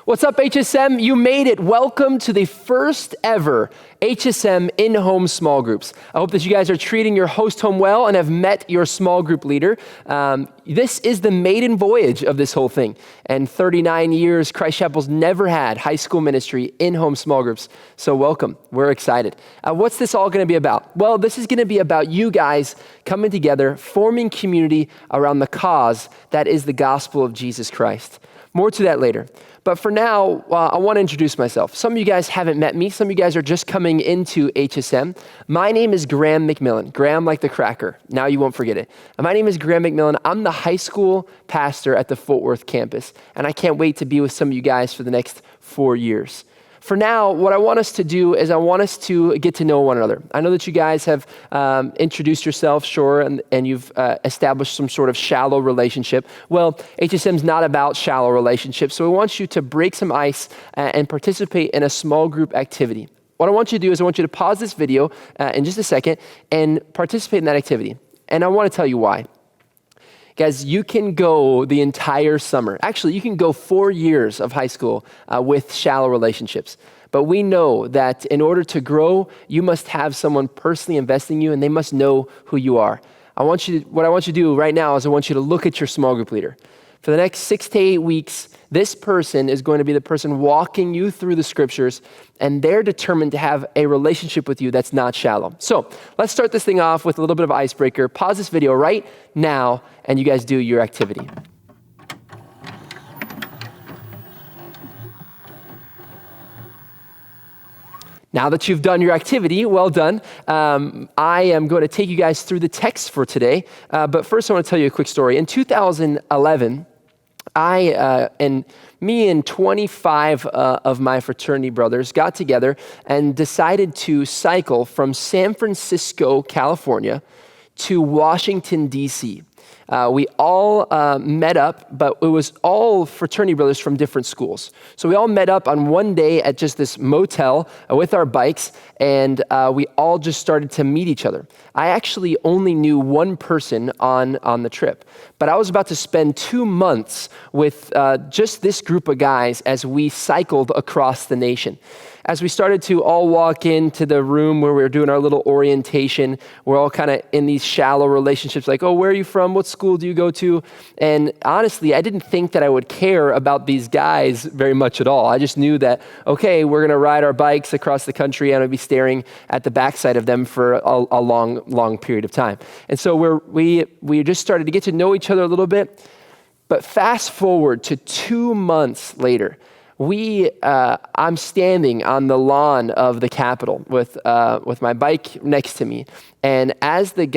What's up, HSM? You made it. Welcome to the first ever HSM in-home small groups. I hope that you guys are treating your host home well and have met your small group leader. This is the maiden voyage of this whole thing. And 39 years, Christ Chapel's never had high school ministry in-home small groups. So welcome. We're excited. What's this all going to be about? Well, this is going to be about you guys coming together, forming community around the cause that is the gospel of Jesus Christ. More to that later. But for now, I want to introduce myself. Some of you guys haven't met me. Some of you guys are just coming into HSM. My name is Graham McMillan. Graham like the cracker. Now you won't forget it. My name is Graham McMillan. I'm the high school pastor at the Fort Worth campus. And I can't wait to be with some of you guys for the next 4 years. For now, what I want us to do is I want us to get to know one another. I know that you guys have introduced yourself, sure, and you've established some sort of shallow relationship. Well, HSM's not about shallow relationships, so we want you to break some ice and participate in a small group activity. What I want you to do is I want you to pause this video in just a second and participate in that activity. And I want to tell you why. Guys, you can go the entire summer. Actually, you can go 4 years of high school with shallow relationships. But we know that in order to grow, you must have someone personally investing in you, and they must know who you are. What I want you to do right now is I want you to look at your small group leader. For the next 6 to 8 weeks, this person is going to be the person walking you through the scriptures, and they're determined to have a relationship with you that's not shallow. So let's start this thing off with a little bit of icebreaker. Pause this video right now, and you guys do your activity. Now that you've done your activity, well done. I am going to take you guys through the text for today. But first, I want to tell you a quick story. In 2011, me and 25 of my fraternity brothers got together and decided to cycle from San Francisco, California, to Washington, D.C. We all met up, but it was all fraternity brothers from different schools. So we all met up on one day at just this motel with our bikes, and we all just started to meet each other. I actually only knew one person on the trip, but I was about to spend 2 months with just this group of guys as we cycled across the nation. As we started to all walk into the room where we were doing our little orientation, we're all kind of in these shallow relationships, like, oh, where are you from? What school do you go to? And honestly, I didn't think that I would care about these guys very much at all. I just knew that, okay, we're going to ride our bikes across the country, and I'd be staring at the backside of them for a long period of time. And so we just started to get to know each other a little bit. But fast forward to 2 months later, I'm standing on the lawn of the Capitol with my bike next to me, and as we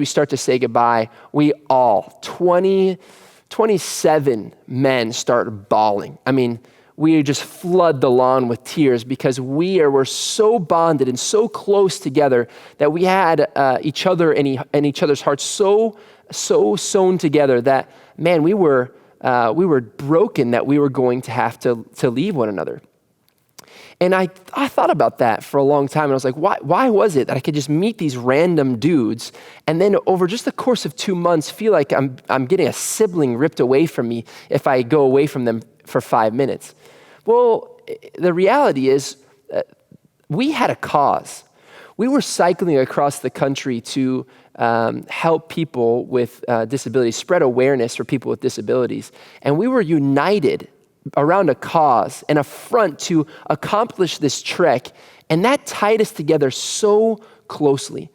start to say goodbye, we all 27 men start bawling. I mean, we just flood the lawn with tears because we're so bonded and so close together that we had each other and each other's hearts so sewn together that, man, we were broken that we were going to have to leave one another. And I thought about that for a long time, and I was like, why was it that I could just meet these random dudes and then over just the course of 2 months feel like I'm getting a sibling ripped away from me if I go away from them for 5 minutes? Well, the reality is we had a cause. We were cycling across the country to help people with disabilities, spread awareness for people with disabilities. And we were united around a cause and a front to accomplish this trek. And that tied us together so closely.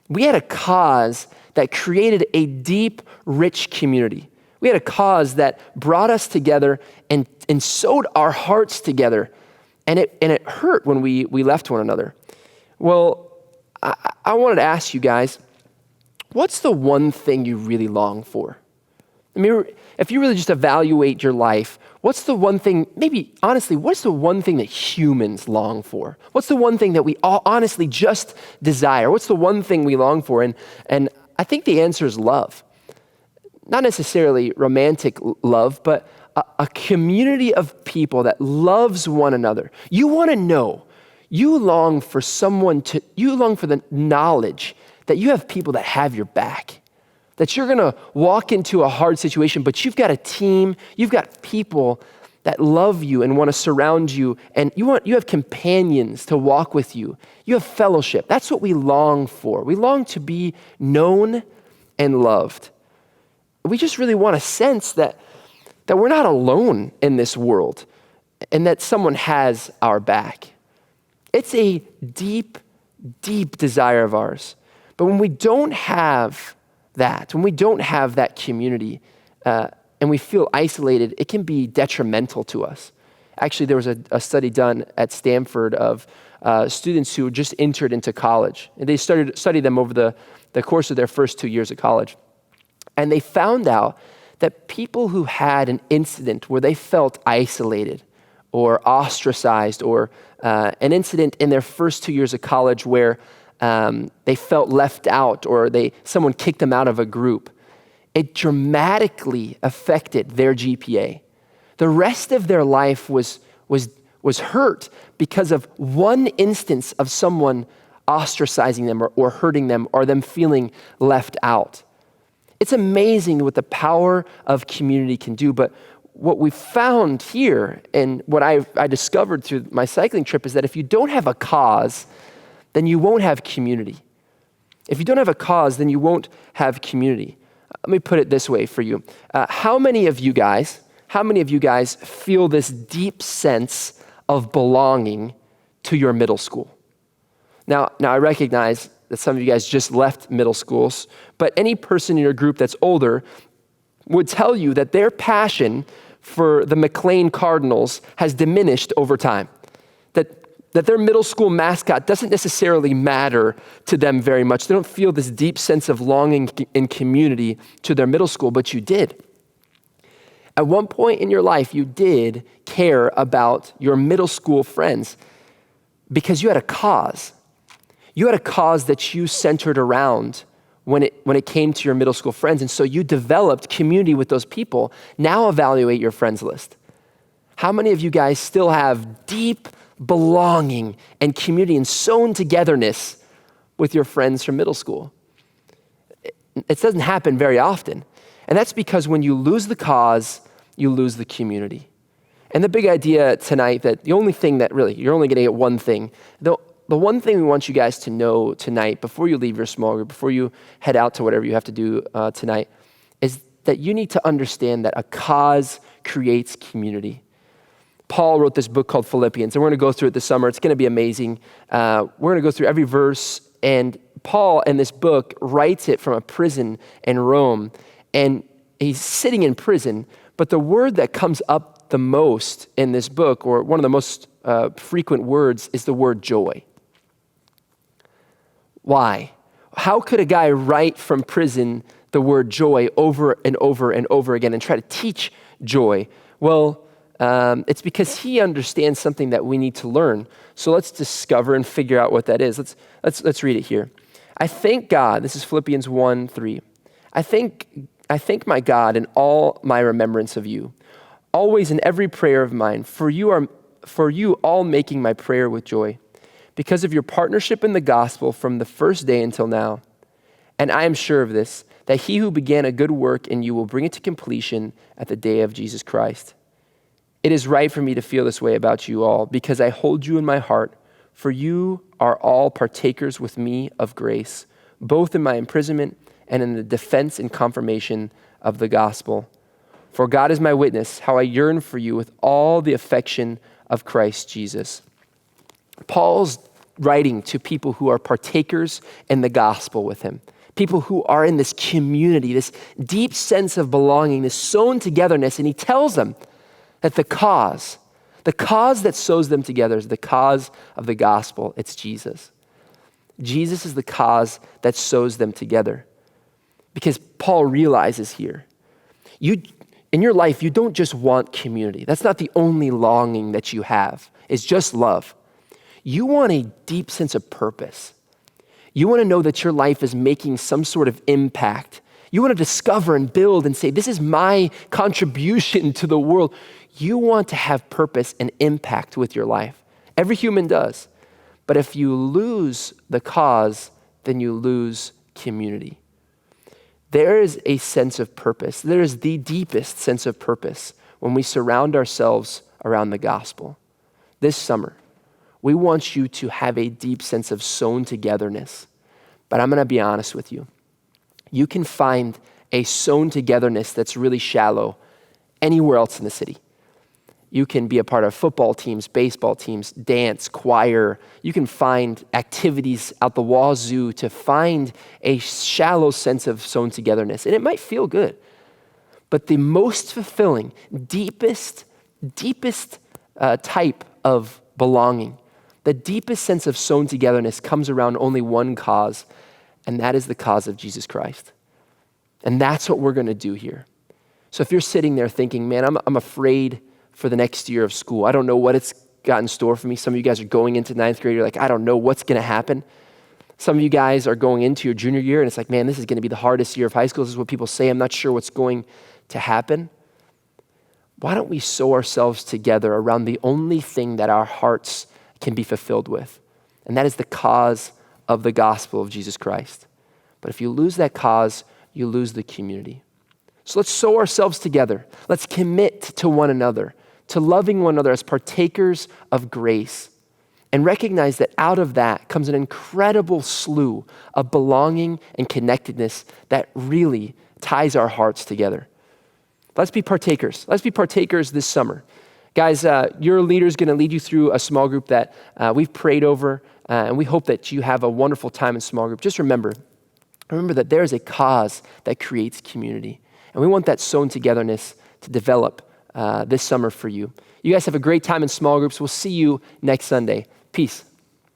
We had a cause that created a deep, rich community. We had a cause that brought us together and sewed our hearts together. And it hurt when we left one another. Well, I wanted to ask you guys, what's the one thing you really long for? I mean, if you really just evaluate your life, what's the one thing, maybe honestly, what's the one thing that humans long for? What's the one thing that we all honestly just desire? What's the one thing we long for? And I think the answer is love. Not necessarily romantic love, but a community of people that loves one another. You want to know, you long for the knowledge that you have people that have your back, that you're going to walk into a hard situation, but you've got a team, you've got people that love you and want to surround you, and you have companions to walk with you. You have fellowship. That's what we long for. We long to be known and loved. We just really want a sense that we're not alone in this world and that someone has our back. It's a deep, deep desire of ours. But when we don't have that, community, and we feel isolated, it can be detrimental to us. Actually, there was a study done at Stanford of students who just entered into college. And they studied them over the course of their first 2 years of college. And they found out that people who had an incident where they felt isolated or ostracized, or an incident in their first 2 years of college where they felt left out, or someone kicked them out of a group, it dramatically affected their GPA. The rest of their life was hurt because of one instance of someone ostracizing them or hurting them, or them feeling left out. It's amazing what the power of community can do, but what we found here, and what I discovered through my cycling trip, is that if you don't have a cause, then you won't have community. If you don't have a cause, then you won't have community. Let me put it this way for you. How many of you guys feel this deep sense of belonging to your middle school? Now I recognize that some of you guys just left middle schools, but any person in your group that's older would tell you that their passion for the McLean Cardinals has diminished over time. That their middle school mascot doesn't necessarily matter to them very much. They don't feel this deep sense of longing and community to their middle school, but you did. At one point in your life, you did care about your middle school friends because you had a cause. You had a cause that you centered around when it came to your middle school friends, and so you developed community with those people. Now evaluate your friends list. How many of you guys still have deep belonging and community and sewn togetherness with your friends from middle school? It doesn't happen very often. And that's because when you lose the cause, you lose the community. And the big idea tonight, that the only thing that really, you're only going to get one thing. The one thing we want you guys to know tonight, before you leave your small group, before you head out to whatever you have to do tonight, is that you need to understand that a cause creates community. Paul wrote this book called Philippians, and we're going to go through it this summer. It's going to be amazing. We're going to go through every verse, and Paul in this book writes it from a prison in Rome, and he's sitting in prison, but the word that comes up the most in this book, or one of the most frequent words, is the word joy. Why? How could a guy write from prison the word joy over and over and over again and try to teach joy? Well, it's because he understands something that we need to learn. So let's discover and figure out what that is. Let's read it here. I thank God, this is Philippians 1:3. I thank my God in all my remembrance of you, always in every prayer of mine, for you all making my prayer with joy, because of your partnership in the gospel from the first day until now. And I am sure of this, that he who began a good work in you will bring it to completion at the day of Jesus Christ. It is right for me to feel this way about you all, because I hold you in my heart, for you are all partakers with me of grace, both in my imprisonment and in the defense and confirmation of the gospel. For God is my witness, how I yearn for you with all the affection of Christ Jesus. Paul's writing to people who are partakers in the gospel with him, people who are in this community, this deep sense of belonging, this sewn togetherness, and he tells them that the cause that sews them together is the cause of the gospel. It's Jesus. Jesus is the cause that sews them together. Because Paul realizes here, in your life, you don't just want community. That's not the only longing that you have. It's just love. You want a deep sense of purpose. You want to know that your life is making some sort of impact. You want to discover and build and say, this is my contribution to the world. You want to have purpose and impact with your life. Every human does. But if you lose the cause, then you lose community. There is a sense of purpose. There is the deepest sense of purpose when we surround ourselves around the gospel. This summer, we want you to have a deep sense of sewn togetherness. But I'm going to be honest with you. You can find a sewn togetherness that's really shallow anywhere else in the city. You can be a part of football teams, baseball teams, dance, choir. You can find activities out the wazoo to find a shallow sense of sewn togetherness. And it might feel good. But the most fulfilling, deepest type of belonging, the deepest sense of sewn togetherness comes around only one cause, and that is the cause of Jesus Christ. And that's what we're going to do here. So if you're sitting there thinking, man, I'm afraid for the next year of school. I don't know what it's got in store for me. Some of you guys are going into ninth grade. You're like, I don't know what's going to happen. Some of you guys are going into your junior year, and it's like, man, this is going to be the hardest year of high school. This is what people say. I'm not sure what's going to happen. Why don't we sew ourselves together around the only thing that our hearts can be fulfilled with? And that is the cause of the gospel of Jesus Christ. But if you lose that cause, you lose the community. So let's sew ourselves together. Let's commit to one another, to loving one another as partakers of grace, and recognize that out of that comes an incredible slew of belonging and connectedness that really ties our hearts together. Let's be partakers. Let's be partakers this summer. Guys, your leader is going to lead you through a small group that we've prayed over, and we hope that you have a wonderful time in small group. Just remember that there is a cause that creates community, and we want that sewn togetherness to develop this summer for you. You guys have a great time in small groups. We'll see you next Sunday. Peace.